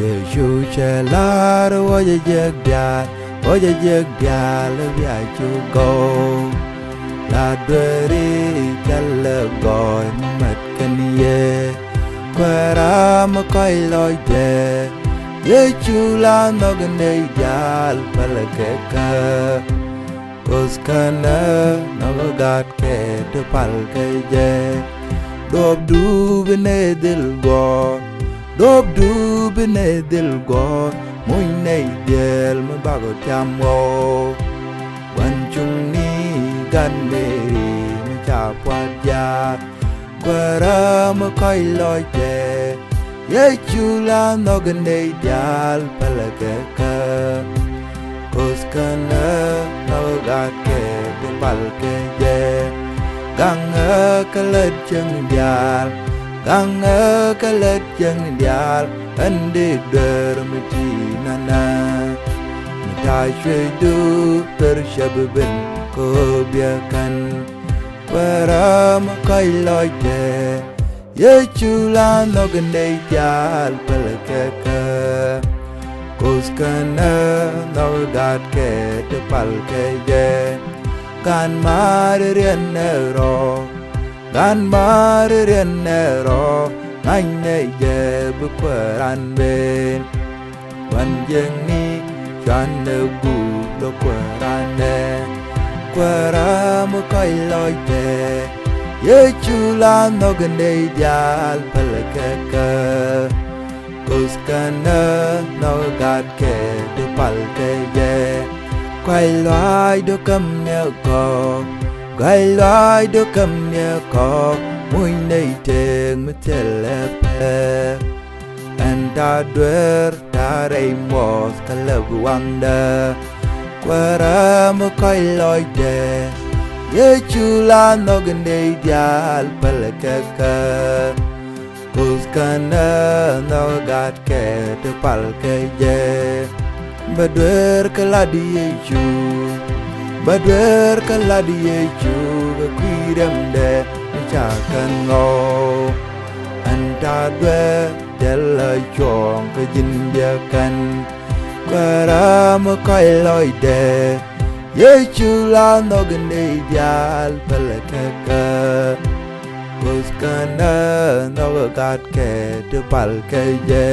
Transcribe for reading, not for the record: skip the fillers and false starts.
Yesu chelar oye jeg dia le bia chu go la deri chale goy mat kan ye kwara ma kai loy de Yesu la no gane dial palake ka Oskana no gat ke de palke je dob du bene dil go Dob du bene dil go Mui nei del me bago tiamo Wan chung ni gan meri me cha pwat ya Kwara me koi loy te Ye chula no gane dial palake ka Koskana no gat ke de palke je Gang kalet chung dial Gang kalet chung dial Andi dermati nana Minta syaidu tersyabben ko biarkan Para makai loy te Ye chula no gandai jal palakaka Koskana no gat ke tepal ke je Kan marian nero Kan marian nero Anh này về bước qua bênวันยังนี้ฉันเนื้อกูดอกว่าแน่กว่าราไม่ค่อยลอยแต่เยจูลานนกันได้ยาลพลกะกะกุสกันเนนอกาดแก่ดูพัลกะเยควายลอยดูกำเนื้อก็ควายลอยดูกำเนื้อก็Mui nei teng me telepe Anda dwer darei mos kalawanda Kwara mo koi loy de Ye chula no gandei dial palakaka Kuskana no gat ke te palke je Badwer kaladi yeju Badwer kaladi yeju Kwidam de Chakan ngô Anta dwe Dela chong Ka jin biakan Kwara mo kai loy de Ye chula no gandai dial palakaka Kuskana no gat ke te palke je